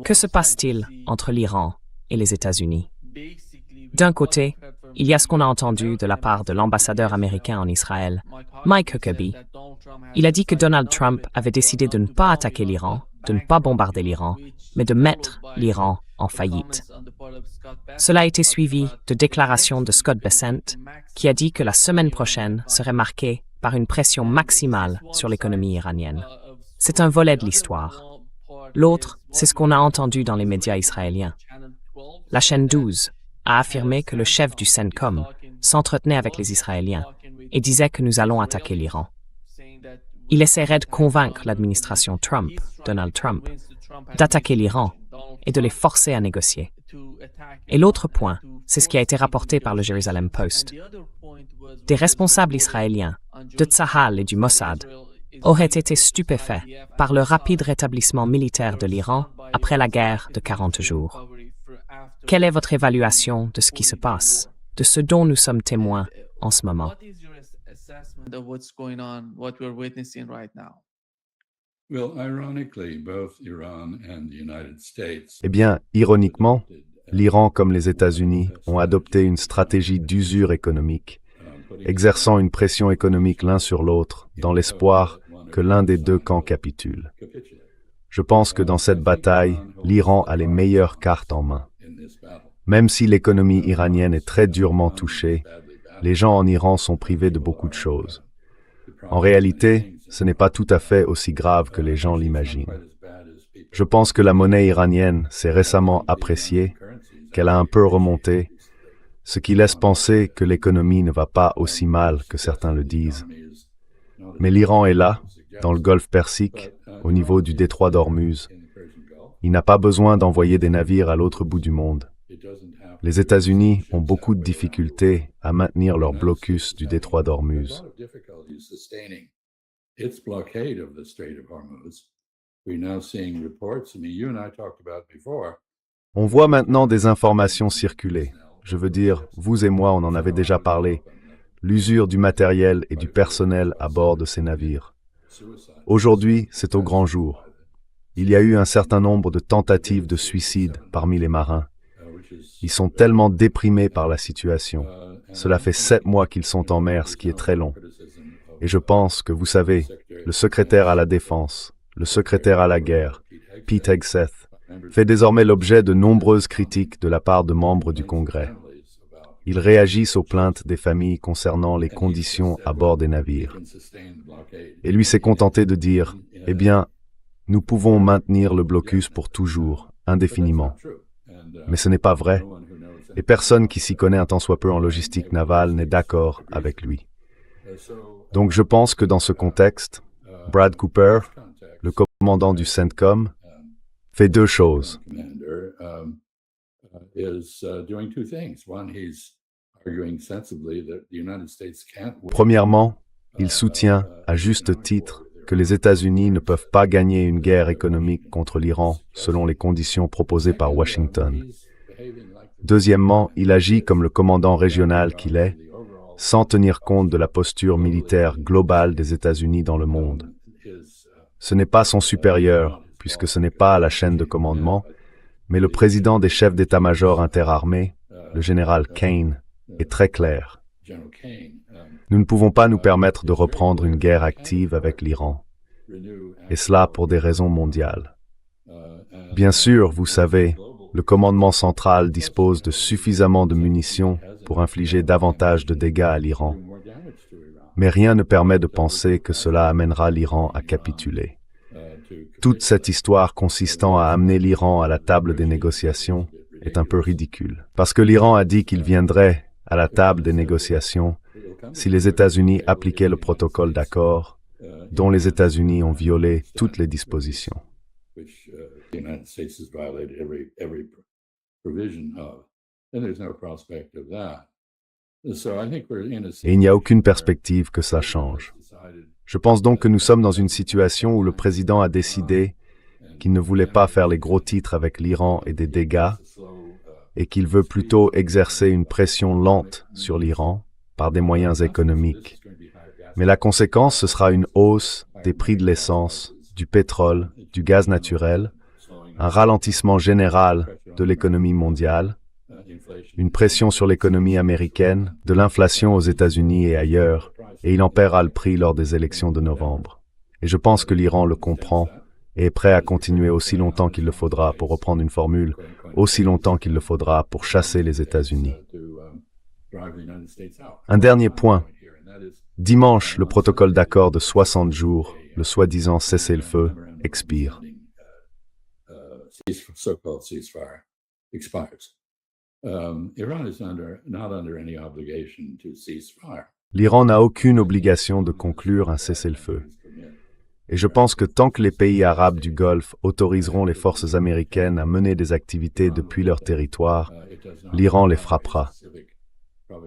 Que se passe-t-il entre l'Iran et les États-Unis? D'un côté, il y a ce qu'on a entendu de la part de l'ambassadeur américain en Israël, Mike Huckabee. Il a dit que Donald Trump avait décidé de ne pas attaquer l'Iran, de ne pas bombarder l'Iran, mais de mettre l'Iran en faillite. Cela a été suivi de déclarations de Scott Bessent, qui a dit que la semaine prochaine serait marquée par une pression maximale sur l'économie iranienne. C'est un volet de l'histoire. L'autre, c'est ce qu'on a entendu dans les médias israéliens. La chaîne 12 a affirmé que le chef du CENTCOM s'entretenait avec les Israéliens et disait que nous allons attaquer l'Iran. Il essaierait de convaincre l'administration Trump, Donald Trump, d'attaquer l'Iran et de les forcer à négocier. Et l'autre point, c'est ce qui a été rapporté par le Jerusalem Post. Des responsables israéliens, de Tzahal et du Mossad, auraient été stupéfaits par le rapide rétablissement militaire de l'Iran après la guerre de 40 jours. Quelle est votre évaluation de ce qui se passe, de ce dont nous sommes témoins en ce moment? Eh bien, ironiquement, l'Iran comme les États-Unis ont adopté une stratégie d'usure économique, exerçant une pression économique l'un sur l'autre dans l'espoir que l'un des deux camps capitule. Je pense que dans cette bataille, l'Iran a les meilleures cartes en main. Même si l'économie iranienne est très durement touchée, les gens en Iran sont privés de beaucoup de choses. En réalité, ce n'est pas tout à fait aussi grave que les gens l'imaginent. Je pense que la monnaie iranienne s'est récemment appréciée, qu'elle a un peu remonté, ce qui laisse penser que l'économie ne va pas aussi mal que certains le disent. Mais l'Iran est là, dans le golfe Persique, au niveau du détroit d'Ormuz. Il n'a pas besoin d'envoyer des navires à l'autre bout du monde. Les États-Unis ont beaucoup de difficultés à maintenir leur blocus du détroit d'Ormuz. On voit maintenant des informations circuler. Je veux dire, vous et moi, on en avait déjà parlé. L'usure du matériel et du personnel à bord de ces navires. Aujourd'hui, c'est au grand jour. Il y a eu un certain nombre de tentatives de suicide parmi les marins. Ils sont tellement déprimés par la situation. Cela fait 7 mois qu'ils sont en mer, ce qui est très long. Et je pense que, vous savez, le secrétaire à la défense, le secrétaire à la guerre, Pete Hegseth, fait désormais l'objet de nombreuses critiques de la part de membres du Congrès. Ils réagissent aux plaintes des familles concernant les conditions à bord des navires. Et lui s'est contenté de dire, « Eh bien, nous pouvons maintenir le blocus pour toujours, indéfiniment. » Mais ce n'est pas vrai, et personne qui s'y connaît un tant soit peu en logistique navale n'est d'accord avec lui. Donc je pense que dans ce contexte, Brad Cooper, le commandant du CENTCOM, fait deux choses. Premièrement, il soutient, à juste titre, que les États-Unis ne peuvent pas gagner une guerre économique contre l'Iran selon les conditions proposées par Washington. Deuxièmement, il agit comme le commandant régional qu'il est, sans tenir compte de la posture militaire globale des États-Unis dans le monde. Ce n'est pas son supérieur, puisque ce n'est pas à la chaîne de commandement, mais le président des chefs d'état-major interarmés, le général Kane, est très clair. Nous ne pouvons pas nous permettre de reprendre une guerre active avec l'Iran, et cela pour des raisons mondiales. Bien sûr, vous savez, le commandement central dispose de suffisamment de munitions pour infliger davantage de dégâts à l'Iran. Mais rien ne permet de penser que cela amènera l'Iran à capituler. Toute cette histoire consistant à amener l'Iran à la table des négociations est un peu ridicule. Parce que l'Iran a dit qu'il viendrait à la table des négociations si les États-Unis appliquaient le protocole d'accord, dont les États-Unis ont violé toutes les dispositions. Et il n'y a aucune perspective que ça change. Je pense donc que nous sommes dans une situation où le président a décidé qu'il ne voulait pas faire les gros titres avec l'Iran et des dégâts, et qu'il veut plutôt exercer une pression lente sur l'Iran par des moyens économiques. Mais la conséquence, ce sera une hausse des prix de l'essence, du pétrole, du gaz naturel, un ralentissement général de l'économie mondiale, une pression sur l'économie américaine, de l'inflation aux États-Unis et ailleurs, et il en paiera le prix lors des élections de novembre. Et je pense que l'Iran le comprend et est prêt à continuer aussi longtemps qu'il le faudra, pour reprendre une formule, aussi longtemps qu'il le faudra pour chasser les États-Unis. Un dernier point. Dimanche, le protocole d'accord de 60 jours, le soi-disant cessez-le-feu, expire. L'Iran n'a aucune obligation de conclure un cessez-le-feu. Et je pense que tant que les pays arabes du Golfe autoriseront les forces américaines à mener des activités depuis leur territoire, l'Iran les frappera.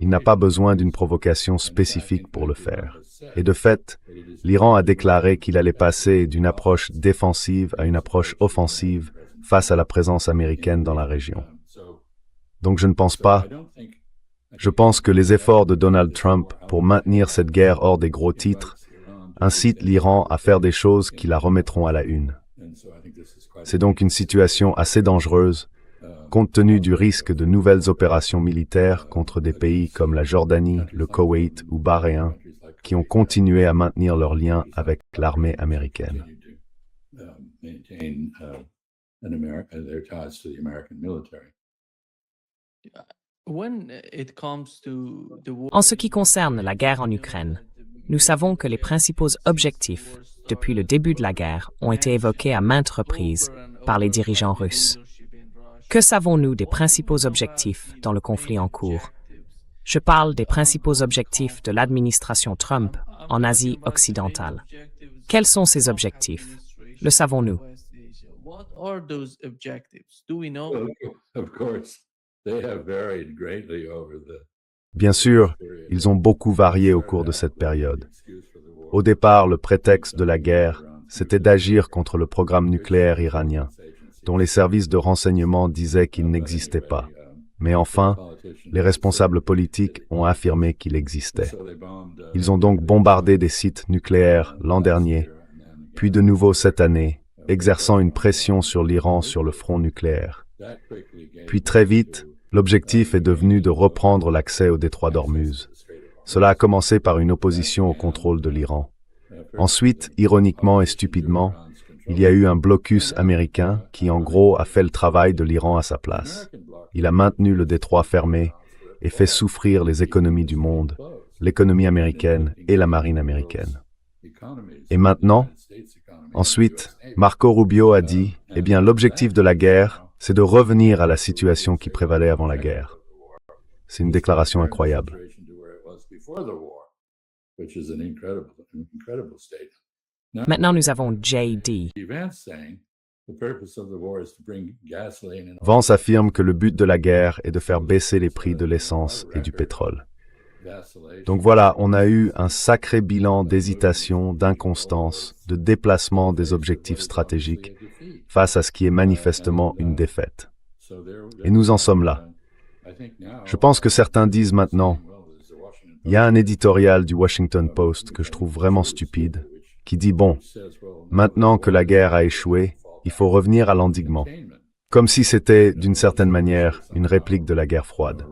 Il n'a pas besoin d'une provocation spécifique pour le faire. Et de fait, l'Iran a déclaré qu'il allait passer d'une approche défensive à une approche offensive face à la présence américaine dans la région. Donc je ne pense pas. Je pense que les efforts de Donald Trump pour maintenir cette guerre hors des gros titres incitent l'Iran à faire des choses qui la remettront à la une. C'est donc une situation assez dangereuse, compte tenu du risque de nouvelles opérations militaires contre des pays comme la Jordanie, le Koweït ou Bahreïn, qui ont continué à maintenir leurs liens avec l'armée américaine. En ce qui concerne la guerre en Ukraine, nous savons que les principaux objectifs, depuis le début de la guerre, ont été évoqués à maintes reprises par les dirigeants russes. Que savons-nous des principaux objectifs dans le conflit en cours? Je parle des principaux objectifs de l'administration Trump en Asie occidentale. Quels sont ces objectifs? Le savons-nous? Bien sûr, ils ont beaucoup varié au cours de cette période. Au départ, le prétexte de la guerre, c'était d'agir contre le programme nucléaire iranien, dont les services de renseignement disaient qu'il n'existait pas. Mais enfin, les responsables politiques ont affirmé qu'il existait. Ils ont donc bombardé des sites nucléaires l'an dernier, puis de nouveau cette année, exerçant une pression sur l'Iran sur le front nucléaire. Puis très vite, l'objectif est devenu de reprendre l'accès au détroit d'Ormuz. Cela a commencé par une opposition au contrôle de l'Iran. Ensuite, ironiquement et stupidement, il y a eu un blocus américain qui, en gros, a fait le travail de l'Iran à sa place. Il a maintenu le détroit fermé et fait souffrir les économies du monde, l'économie américaine et la marine américaine. Et maintenant, ensuite, Marco Rubio a dit, eh bien, l'objectif de la guerre, c'est de revenir à la situation qui prévalait avant la guerre. C'est une déclaration incroyable. Maintenant, nous avons J.D. Vance affirme que le but de la guerre est de faire baisser les prix de l'essence et du pétrole. Donc voilà, on a eu un sacré bilan d'hésitation, d'inconstance, de déplacement des objectifs stratégiques face à ce qui est manifestement une défaite. Et nous en sommes là. Je pense que certains disent maintenant, il y a un éditorial du Washington Post que je trouve vraiment stupide, qui dit, bon, maintenant que la guerre a échoué, il faut revenir à l'endiguement. Comme si c'était, d'une certaine manière, une réplique de la guerre froide.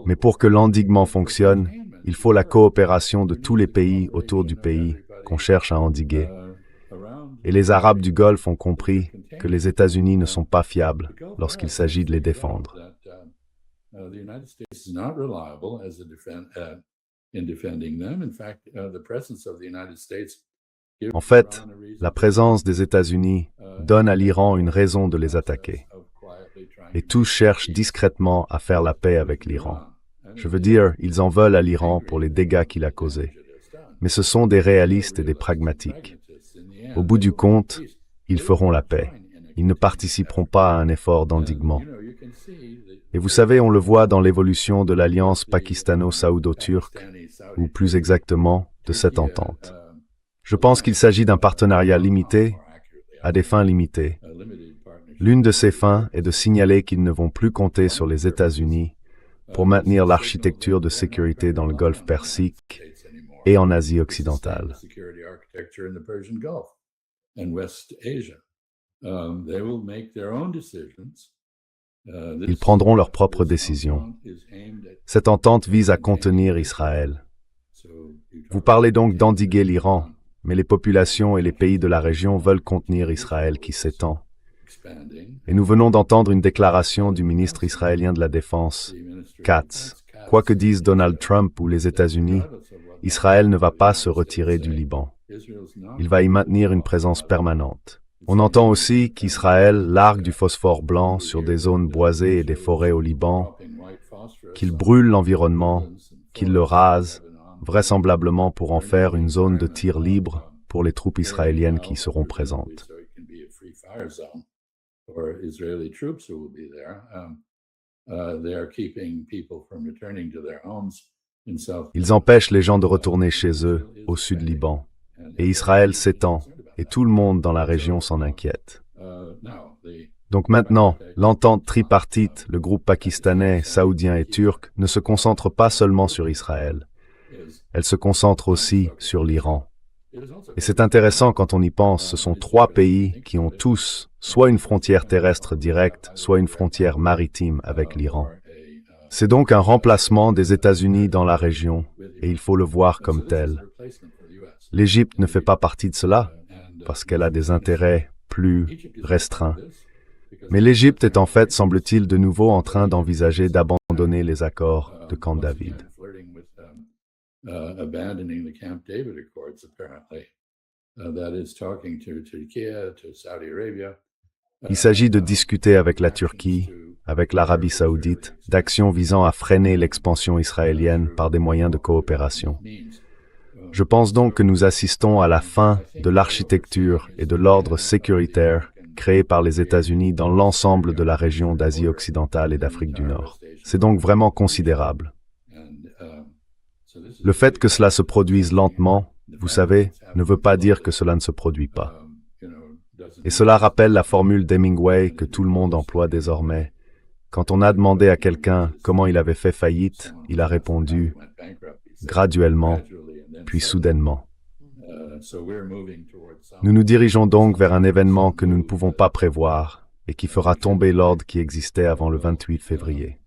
Mais pour que l'endiguement fonctionne, il faut la coopération de tous les pays autour du pays qu'on cherche à endiguer. Et les Arabes du Golfe ont compris que les États-Unis ne sont pas fiables lorsqu'il s'agit de les défendre. En fait, la présence des États-Unis donne à l'Iran une raison de les attaquer. Et tous cherchent discrètement à faire la paix avec l'Iran. Je veux dire, ils en veulent à l'Iran pour les dégâts qu'il a causés. Mais ce sont des réalistes et des pragmatiques. Au bout du compte, ils feront la paix. Ils ne participeront pas à un effort d'endiguement. Et vous savez, on le voit dans l'évolution de l'alliance pakistano-saoudo-turque, ou plus exactement, de cette entente. Je pense qu'il s'agit d'un partenariat limité, à des fins limitées. L'une de ces fins est de signaler qu'ils ne vont plus compter sur les États-Unis pour maintenir l'architecture de sécurité dans le Golfe Persique et en Asie occidentale. Ils prendront leurs propres décisions. Cette entente vise à contenir Israël. Vous parlez donc d'endiguer l'Iran, mais les populations et les pays de la région veulent contenir Israël qui s'étend. Et nous venons d'entendre une déclaration du ministre israélien de la Défense, Katz. Quoi que disent Donald Trump ou les États-Unis, Israël ne va pas se retirer du Liban. Il va y maintenir une présence permanente. On entend aussi qu'Israël largue du phosphore blanc sur des zones boisées et des forêts au Liban, qu'il brûle l'environnement, qu'il le rase, vraisemblablement pour en faire une zone de tir libre pour les troupes israéliennes qui y seront présentes. Ils empêchent les gens de retourner chez eux, au sud Liban. Et Israël s'étend, et tout le monde dans la région s'en inquiète. Donc maintenant, l'entente tripartite, le groupe pakistanais, saoudien et turc, ne se concentre pas seulement sur Israël. Elle se concentre aussi sur l'Iran. Et c'est intéressant quand on y pense, ce sont trois pays qui ont tous soit une frontière terrestre directe, soit une frontière maritime avec l'Iran. C'est donc un remplacement des États-Unis dans la région, et il faut le voir comme tel. L'Égypte ne fait pas partie de cela, parce qu'elle a des intérêts plus restreints. Mais l'Égypte est en fait, semble-t-il, de nouveau en train d'envisager d'abandonner les accords de Camp David. Il s'agit de discuter avec la Turquie, avec l'Arabie saoudite, d'actions visant à freiner l'expansion israélienne par des moyens de coopération. Je pense donc que nous assistons à la fin de l'architecture et de l'ordre sécuritaire créé par les États-Unis dans l'ensemble de la région d'Asie occidentale et d'Afrique du Nord. C'est donc vraiment considérable. Le fait que cela se produise lentement, vous savez, ne veut pas dire que cela ne se produit pas. Et cela rappelle la formule d'Hemingway que tout le monde emploie désormais. Quand on a demandé à quelqu'un comment il avait fait faillite, il a répondu « graduellement ». Puis soudainement. Nous nous dirigeons donc vers un événement que nous ne pouvons pas prévoir et qui fera tomber l'ordre qui existait avant le 28 février.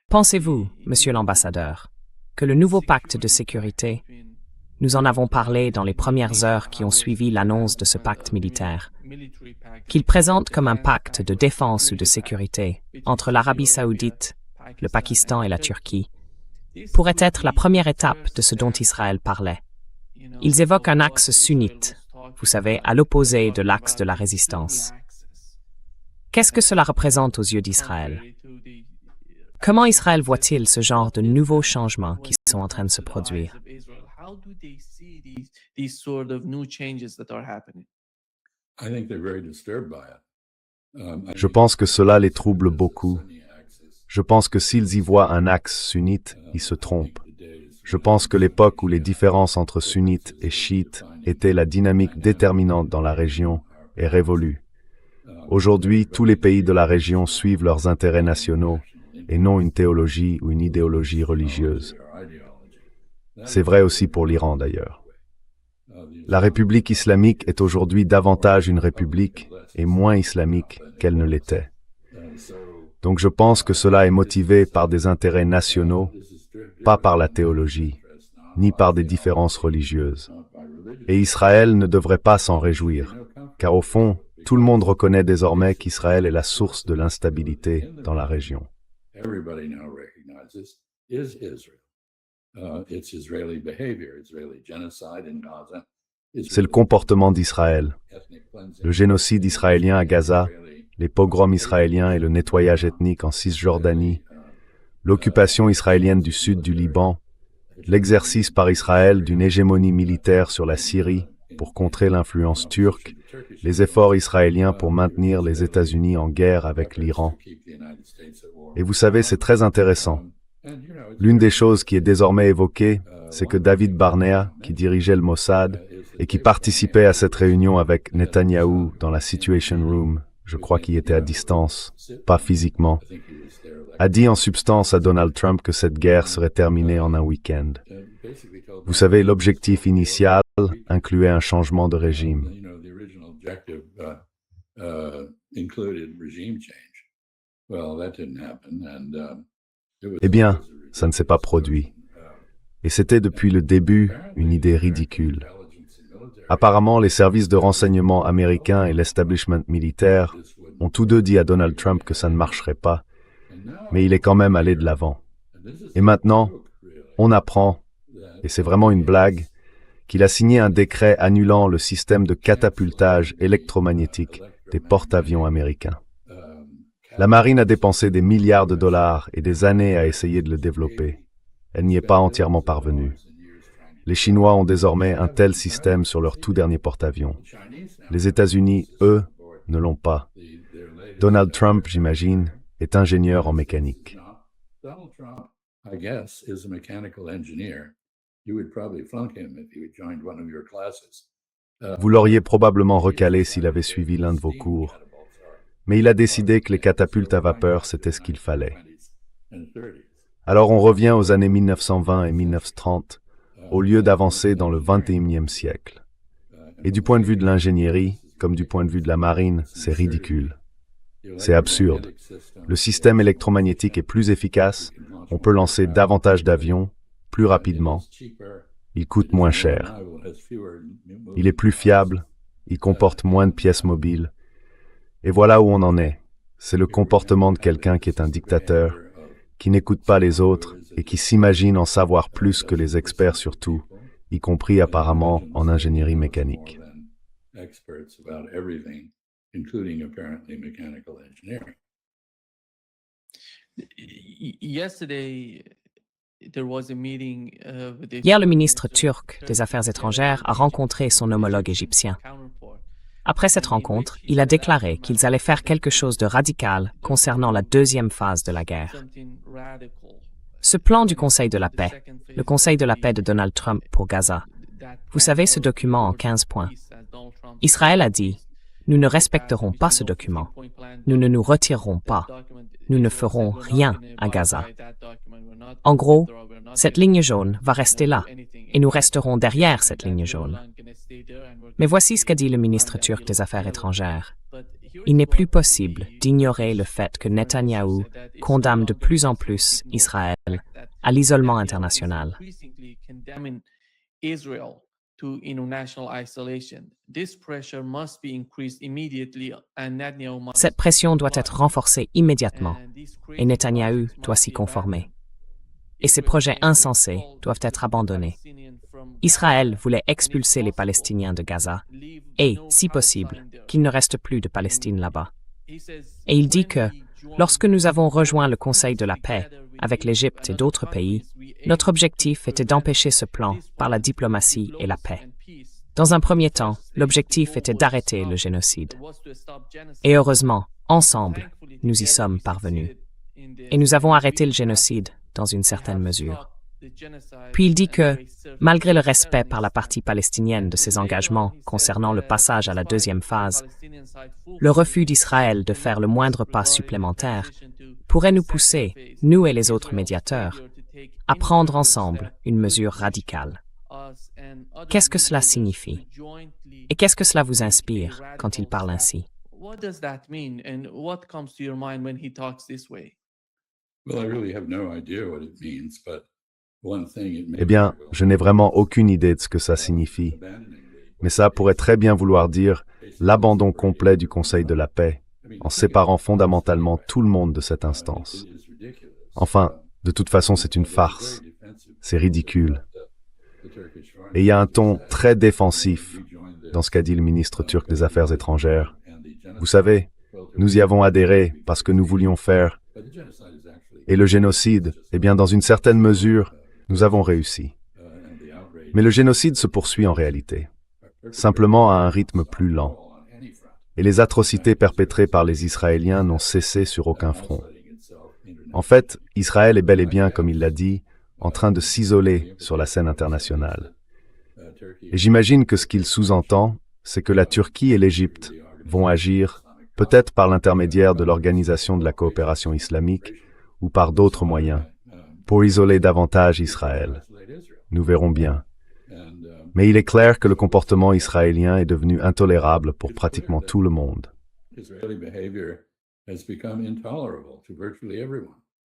Pensez-vous, Monsieur l'ambassadeur, que le nouveau pacte de sécurité, nous en avons parlé dans les premières heures qui ont suivi l'annonce de ce pacte militaire, qu'il présente comme un pacte de défense ou de sécurité entre l'Arabie saoudite, le Pakistan et la Turquie, pourrait être la première étape de ce dont Israël parlait. Ils évoquent un axe sunnite, vous savez, à l'opposé de l'axe de la résistance. Qu'est-ce que cela représente aux yeux d'Israël? Comment Israël voit-il ce genre de nouveaux changements qui sont en train de se produire? Je pense que cela les trouble beaucoup. Je pense que s'ils y voient un axe sunnite, ils se trompent. Je pense que l'époque où les différences entre sunnites et chiites étaient la dynamique déterminante dans la région est révolue. Aujourd'hui, tous les pays de la région suivent leurs intérêts nationaux et non une théologie ou une idéologie religieuse. C'est vrai aussi pour l'Iran d'ailleurs. La République islamique est aujourd'hui davantage une république et moins islamique qu'elle ne l'était. Donc je pense que cela est motivé par des intérêts nationaux, pas par la théologie, ni par des différences religieuses. Et Israël ne devrait pas s'en réjouir, car au fond, tout le monde reconnaît désormais qu'Israël est la source de l'instabilité dans la région. C'est le comportement d'Israël, le génocide israélien à Gaza, les pogroms israéliens et le nettoyage ethnique en Cisjordanie, l'occupation israélienne du sud du Liban, l'exercice par Israël d'une hégémonie militaire sur la Syrie pour contrer l'influence turque, les efforts israéliens pour maintenir les États-Unis en guerre avec l'Iran. Et vous savez, c'est très intéressant. L'une des choses qui est désormais évoquée, c'est que David Barnea, qui dirigeait le Mossad et qui participait à cette réunion avec Netanyahou dans la Situation Room, je crois qu'il était à distance, pas physiquement, a dit en substance à Donald Trump que cette guerre serait terminée en un week-end. Vous savez, l'objectif initial incluait un changement de régime. Eh bien, ça ne s'est pas produit. Et c'était depuis le début une idée ridicule. Apparemment, les services de renseignement américains et l'establishment militaire ont tous deux dit à Donald Trump que ça ne marcherait pas, mais il est quand même allé de l'avant. Et maintenant, on apprend, et c'est vraiment une blague, qu'il a signé un décret annulant le système de catapultage électromagnétique des porte-avions américains. La marine a dépensé des milliards de dollars et des années à essayer de le développer. Elle n'y est pas entièrement parvenue. Les Chinois ont désormais un tel système sur leur tout dernier porte-avions. Les États-Unis, eux, ne l'ont pas. Donald Trump, j'imagine, est ingénieur en mécanique. Vous l'auriez probablement recalé s'il avait suivi l'un de vos cours. Mais il a décidé que les catapultes à vapeur, c'était ce qu'il fallait. Alors on revient aux années 1920 et 1930, au lieu d'avancer dans le XXIe siècle. Et du point de vue de l'ingénierie, comme du point de vue de la marine, c'est ridicule. C'est absurde. Le système électromagnétique est plus efficace, on peut lancer davantage d'avions, plus rapidement. Il coûte moins cher. Il est plus fiable, il comporte moins de pièces mobiles. Et voilà où on en est. C'est le comportement de quelqu'un qui est un dictateur, qui n'écoute pas les autres et qui s'imagine en savoir plus que les experts sur tout, y compris apparemment en ingénierie mécanique. Hier, le ministre turc des Affaires étrangères a rencontré son homologue égyptien. Après cette rencontre, il a déclaré qu'ils allaient faire quelque chose de radical concernant la deuxième phase de la guerre. Ce plan du Conseil de la paix, le Conseil de la paix de Donald Trump pour Gaza, vous savez ce document en 15 points. Israël a dit, nous ne respecterons pas ce document, nous ne nous retirerons pas, nous ne ferons rien à Gaza. En gros, cette ligne jaune va rester là, et nous resterons derrière cette ligne jaune. Mais voici ce qu'a dit le ministre turc des Affaires étrangères. Il n'est plus possible d'ignorer le fait que Netanyahou condamne de plus en plus Israël à l'isolement international. Cette pression doit être renforcée immédiatement, et Netanyahou doit s'y conformer. Et ces projets insensés doivent être abandonnés. Israël voulait expulser les Palestiniens de Gaza et, si possible, qu'il ne reste plus de Palestine là-bas. Et il dit que, lorsque nous avons rejoint le Conseil de la paix avec l'Égypte et d'autres pays, notre objectif était d'empêcher ce plan par la diplomatie et la paix. Dans un premier temps, l'objectif était d'arrêter le génocide. Et heureusement, ensemble, nous y sommes parvenus. Et nous avons arrêté le génocide dans une certaine mesure. Puis il dit que, malgré le respect par la partie palestinienne de ses engagements concernant le passage à la deuxième phase, le refus d'Israël de faire le moindre pas supplémentaire pourrait nous pousser, nous et les autres médiateurs, à prendre ensemble une mesure radicale. Qu'est-ce que cela signifie? Et qu'est-ce que cela vous inspire quand il parle ainsi? Eh bien, je n'ai vraiment aucune idée de ce que ça signifie. Mais ça pourrait très bien vouloir dire l'abandon complet du Conseil de la paix, en séparant fondamentalement tout le monde de cette instance. Enfin, de toute façon, c'est une farce. C'est ridicule. Et il y a un ton très défensif dans ce qu'a dit le ministre turc des Affaires étrangères. Vous savez, nous y avons adhéré parce que nous voulions faire. Et le génocide, eh bien, dans une certaine mesure, nous avons réussi. Mais le génocide se poursuit en réalité, simplement à un rythme plus lent. Et les atrocités perpétrées par les Israéliens n'ont cessé sur aucun front. En fait, Israël est bel et bien, comme il l'a dit, en train de s'isoler sur la scène internationale. Et j'imagine que ce qu'il sous-entend, c'est que la Turquie et l'Égypte vont agir peut-être par l'intermédiaire de l'Organisation de la coopération islamique ou par d'autres moyens, pour isoler davantage Israël. Nous verrons bien. Mais il est clair que le comportement israélien est devenu intolérable pour pratiquement tout le monde. Israeli behavior has become intolerable to virtually everyone.